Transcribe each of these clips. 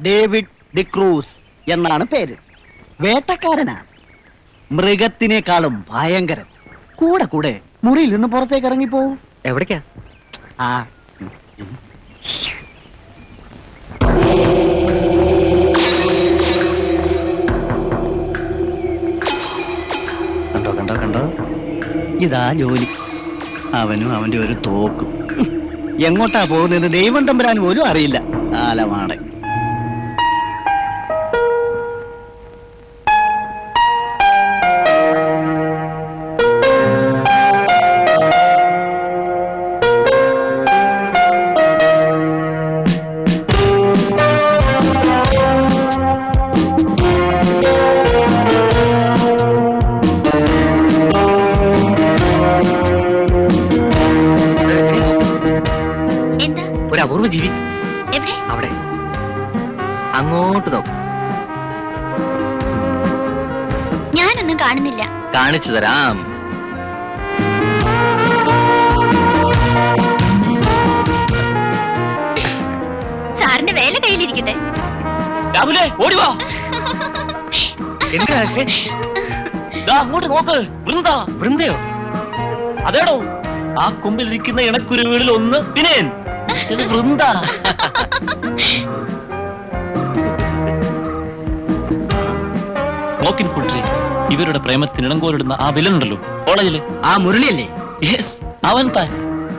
David D'Cruz എന്നാണ് പേര്. വേട്ടക്കാരനാണ്, മൃഗത്തിനേക്കാളും ഭയങ്കരൻ. കൂടെ കൂടെ മുറിയിൽ നിന്ന് പുറത്തേക്ക് ഇറങ്ങിപ്പോവും. എവിടേക്കാ? ആ കണ്ടോ കണ്ടോ കണ്ടോ, ഇതാ ജോലി. അവനും അവന്റെ ഒരു തോക്കും. എങ്ങോട്ടാ പോകുന്നത് ദൈവം തമ്പുരാൻ പോലും അറിയില്ല. കാലമാണ്. ഒരു അപൂർവ ജീവി. അവിടെ അങ്ങോട്ട് നോക്കും. ഞാനൊന്നും കാണുന്നില്ല. കാണിച്ചു തരാം. സാറിന്റെ വേല കയ്യിലിരിക്കട്ടെ. രാഹുലേ ഓടിവാ. എന്താ അങ്ങോട്ട് നോക്ക്. വൃന്ദയോ? അതേടോ, ആ കൊമ്പിലിരിക്കുന്ന ഇണക്കുരുവുകളിൽ ഒന്ന് വിനയൻ, ഇത് വൃന്ദ. നോക്കിൻ കുട്ടി, ഇവരുടെ പ്രേമത്തിന് ഇടങ്കോലിടുന്ന ആ വിലനുണ്ടല്ലോ കോളേജില്, ആ മുരളിയല്ലേ? യെസ്, അവൻ താൻ.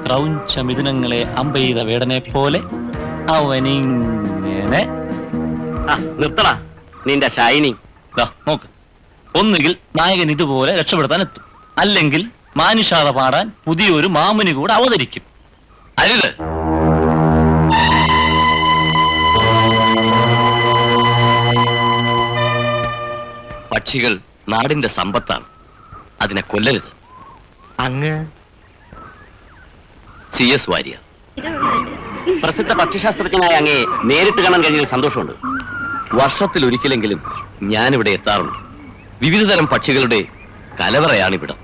ക്രൗഞ്ച മിഥുനങ്ങളെ അമ്പെയ്ത വേടനെ പോലെ അവനിങ്ങനെ. നിർത്തണ നിന്റെ ഷൈനിങ്. നോക്ക്, ഒന്നുകിൽ നായകൻ ഇതുപോലെ രക്ഷപ്പെടുത്താൻ എത്തും, അല്ലെങ്കിൽ മാനുഷാത പാടാൻ പുതിയൊരു മാമുനി കൂടെ അവതരിക്കും. അരുത്. പക്ഷികൾ നാടിന്റെ സമ്പത്താണ്, അതിനെ കൊല്ലരുത്. അങ്ങ് CS വാര്യർ, പ്രസിദ്ധ പക്ഷിശാസ്ത്രജ്ഞനായ അങ്ങേ നേരിട്ട് കാണാൻ കഴിഞ്ഞതിൽ സന്തോഷമുണ്ട്. വർഷത്തിൽ ഒരിക്കലെങ്കിലും ഞാനിവിടെ എത്താറുണ്ട്. വിവിധതരം പക്ഷികളുടെ കലവറയാണിവിടം.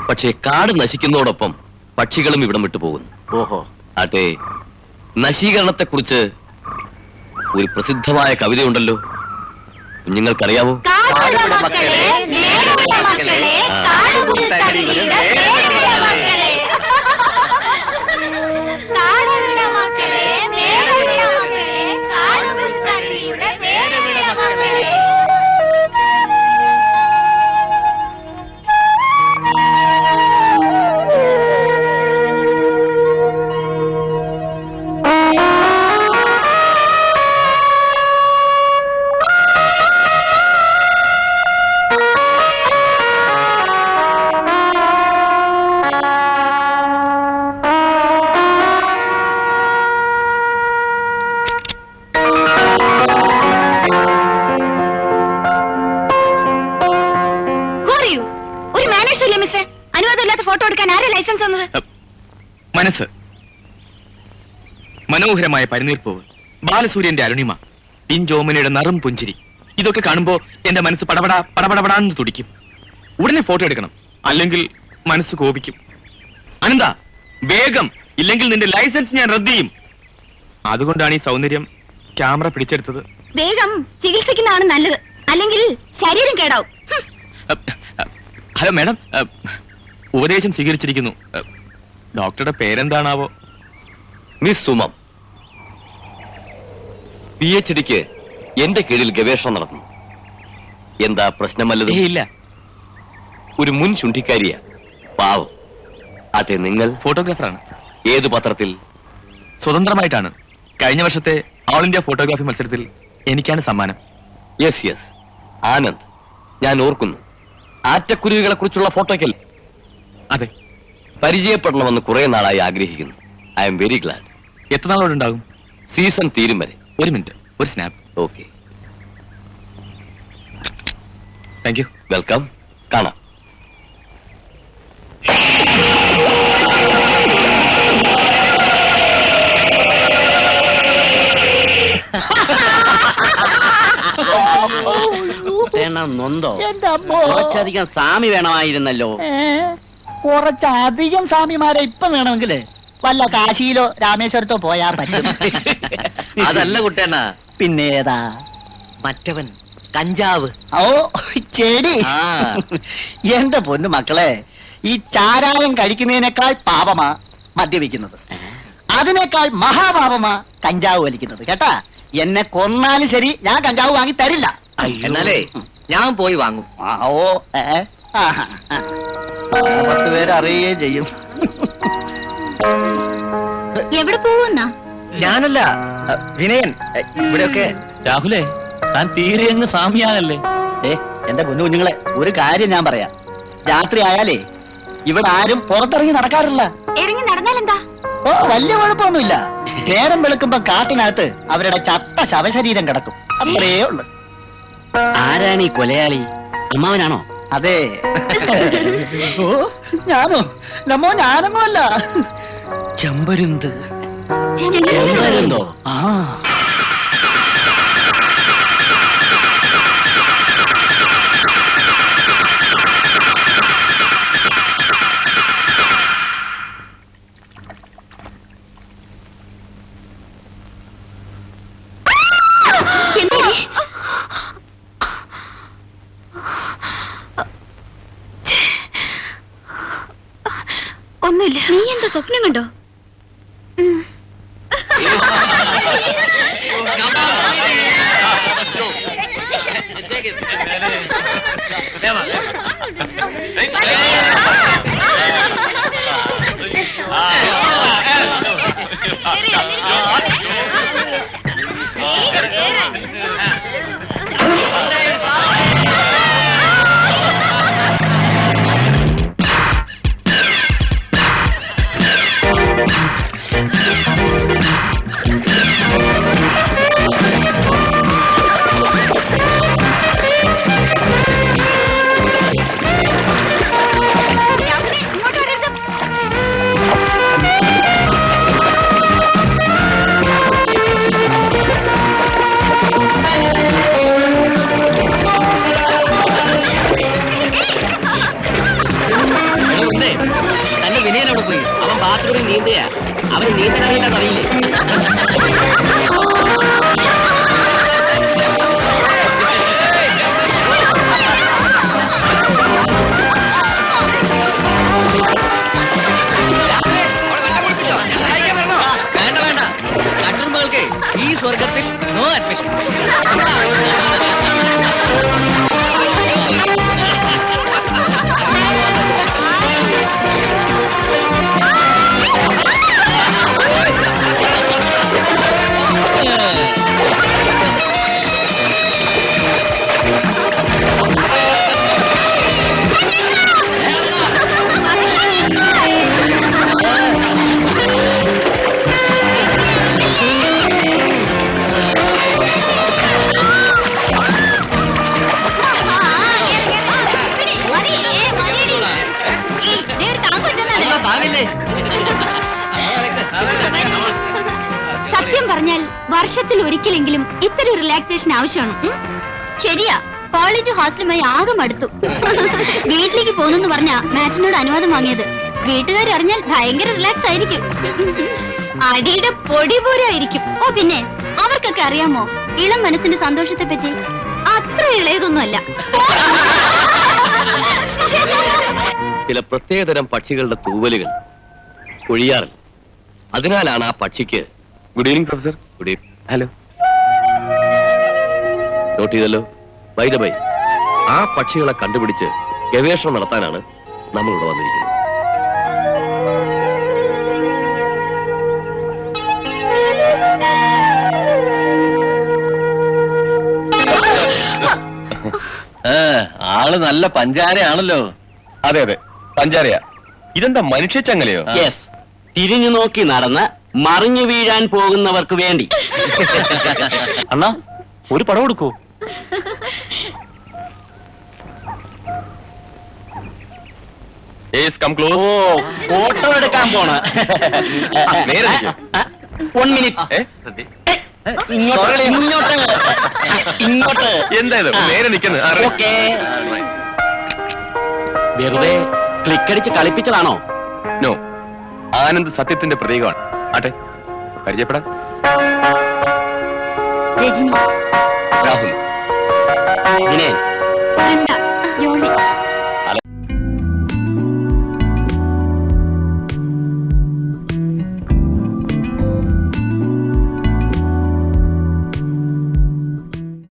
പക്ഷേ കാട് നശിക്കുന്നതോടൊപ്പം പക്ഷികളും ഇവിടം വിട്ടു പോകുന്നു. ഓഹോ. ആട്ടെ, നശീകരണത്തെക്കുറിച്ച് ഒരു പ്രസിദ്ധമായ കവിതയുണ്ടല്ലോ, കുഞ്ഞുങ്ങൾക്കറിയാവോ? മനസ്സ്, മനോഹരമായ പരിനീർപ്പൂവ്, ബാലസൂര്യന്റെ അരുണിമ, പിഞ്ചോമനയുടെ നറും പുഞ്ചിരി, ഇതൊക്കെ കാണുമ്പോ എന്റെ മനസ്സ് പടപടാ പടപടപടാന്ന് തുടിക്കും. ഉടനെ ഫോട്ടോ എടുക്കണം, അല്ലെങ്കിൽ മനസ്സ് കോപിക്കും. അനന്ത, വേഗം, ഇല്ലെങ്കിൽ നിന്റെ ലൈസൻസ് ഞാൻ റദ്ദ് ചെയ്യും. അതുകൊണ്ടാണ് ഈ സൗന്ദര്യം ക്യാമറ പിടിച്ചെടുത്തത്. വേഗം ചികിത്സിക്കുന്നതാണ് നല്ലത്, അല്ലെങ്കിൽ ശരീരം കേടാവും. ഹലോ മാഡം, ഉപദേശം സ്വീകരിച്ചിരിക്കുന്നു. ഡോക്ടറുടെ പേരെന്താണാവോ? മിസ് സുമം. PhDക്ക് എന്റെ കീഴിൽ ഗവേഷണം നടത്തുന്നു. എന്താ പ്രശ്നമല്ലത്? ഇല്ല. ഒരു മുൻ ചുണ്ടിക്കാരിയാ, പാവം. ആട്ടെ, നിങ്ങൾ ഫോട്ടോഗ്രാഫറാണ്. ഏത് പത്രത്തിൽ? സ്വതന്ത്രമായിട്ടാണ്. കഴിഞ്ഞ വർഷത്തെ ഓൾ ഇന്ത്യ ഫോട്ടോഗ്രാഫി മത്സരത്തിൽ എനിക്കാണ് സമ്മാനം. യെസ്, ആനന്ദ്, ഞാൻ ഓർക്കുന്നു. ആറ്റക്കുരുവികളെ കുറിച്ചുള്ള ഫോട്ടോയ്ക്കൽ? അതെ. പരിചയപ്പെടണമെന്ന് കുറെ നാളായി ആഗ്രഹിക്കുന്നു. I am very glad. എത്ര നാളോടുണ്ടാകും? സീസൺ തീരും വരെ. ഒരു മിനിറ്റ്, ഒരു snap. Okay, thank you. Welcome. കാണാം. നൊന്തോ? കുറച്ചധികം സാമി വേണമായിരുന്നല്ലോ. കുറച്ചധികം സ്വാമിമാരെ ഇപ്പം വേണമെങ്കിലേ വല്ല കാശിയിലോ രാമേശ്വരത്തോ പോയാ പറ്റും. അതല്ല കുട്ടേണ്ണ, പിന്നെ ഏതാ? മറ്റവൻ കഞ്ചാവ്. ഓ ചെടി. ആ. എന്റെ പൊന്നു മക്കളെ, ഈ ചാരായം കഴിക്കുന്നതിനേക്കാൾ പാപമാ മദ്യപിക്കുന്നത്. അതിനേക്കാൾ മഹാപാപമാ കഞ്ചാവ് വലിക്കുന്നത്. കേട്ടാ, എന്നെ കൊന്നാലും ശരി ഞാൻ കഞ്ചാവ് വാങ്ങി തരില്ല. എന്നാലേ ഞാൻ പോയി വാങ്ങും. ആ, ഓ, ആഹാ. 10 പേര് അറിയുകയും ചെയ്യും. എവിടെ പോവുന്ന? ഞാനല്ല, വിനയൻ. ഇവിടെയൊക്കെ രാഹുലേ, താൻ തീരെ അങ്ങ് സാമ്യാനല്ലേ? എന്റെ പൊന്നു കുഞ്ഞുങ്ങളെ, ഒരു കാര്യം ഞാൻ പറയാം. രാത്രി ആയാലേ ഇവിടെ ആരും പുറത്തിറങ്ങി നടക്കാറില്ല. ഇറങ്ങി നടന്നാലെന്താ? ഓ, വലിയ കുഴപ്പമൊന്നുമില്ല. നേരം വെളുക്കുമ്പോ കാട്ടിനകത്ത് അവരുടെ ചത്ത ശവശരീരം കിടക്കും. അത്രേ ഉള്ളു. ആരാണ് ഈ കൊലയാളി? അമ്മാവനാണോ? അതെ. ഓ, ഞാനോ? നമ്മോ ഞാനൊന്നും അല്ല. ചെമ്പരുന്ത്. ചെമ്പരുന്തോ? ആ. ഒന്നുമില്ല. നീ എന്താ സ്വപ്നം കണ്ടോ? നല്ല വിനയൻ അവിടെ പോയി. അവൻ ബാത്റൂമിൽ നീന്തയാ. അവന് നീന്തലറിയില്ല, അറിയില്ലേ? വേണ്ട വേണ്ട, കട്ടുറുമ്പകൾക്ക് ഈ സ്വർഗത്തിൽ നോ അഡ്മിഷൻ. സത്യം പറഞ്ഞാൽ വർഷത്തിൽ ഒരിക്കലെങ്കിലും ഇത്തരം റിലാക്സേഷൻ ആവശ്യമാണ്. ശരിയാ, കോളേജ് ഹോസ്റ്റലുമായി ആകെ മടുത്തു. വീട്ടിലേക്ക് പോകുന്നെന്ന് പറഞ്ഞ മാറ്റിനോട് അനുവാദം വാങ്ങിയത്. വീട്ടുകാർ അറിഞ്ഞാൽ ഭയങ്കര റിലാക്സ് ആയിരിക്കും. അടിയുടെ പൊടി പോരായിരിക്കും. ഓ പിന്നെ അവർക്കൊക്കെ അറിയാമോ ഇളം മനസ്സിന്റെ സന്തോഷത്തെ പറ്റി? അത്ര ഇളയതൊന്നുമല്ല. ചില പ്രത്യേകതരം പക്ഷികളുടെ തൂവലുകൾ ഒഴിയാറില്ല. അതിനാലാണ് ആ പക്ഷിക്ക്. Good evening professor. Good evening. Hello. Note ചെയ്തല്ലോ. ബൈ ദ ബൈ, ആ പക്ഷികളെ കണ്ടുപിടിച്ച് ഗവേഷണം നടത്താനാണ് നമ്മളിവിടെ വന്നിരിക്കുന്നത്. ആള് നല്ല പഞ്ചാരയാണല്ലോ. അതെ അതെ, പഞ്ചാരയാ. ഇതെന്താ മനുഷ്യച്ചങ്ങലയോ? യെസ്, തിരിഞ്ഞു നോക്കി നടന്ന് മറിഞ്ഞു വീഴാൻ പോകുന്നവർക്ക് വേണ്ടി. അണ്ണാ, ഒരു പടം എടുക്കൂ. ഓ, ഫോട്ടോ എടുക്കാൻ പോണ. നേരെ നിൽക്ക്. 1 മിനിറ്റ്. ഇങ്ങോട്ട് ഇങ്ങോട്ട്. എന്താ ഇത് നേരെ നിൽക്കുന്നത്? ഓക്കേ. വെറുതെ ക്ലിക്ക് അടിച്ച് കളിപ്പിച്ചതാണോ? നോ, ആനന്ദ് സത്യത്തിന്റെ പ്രതീകമാണ്. ആട്ടെ, പരിചയപ്പെടാൻ. രജനി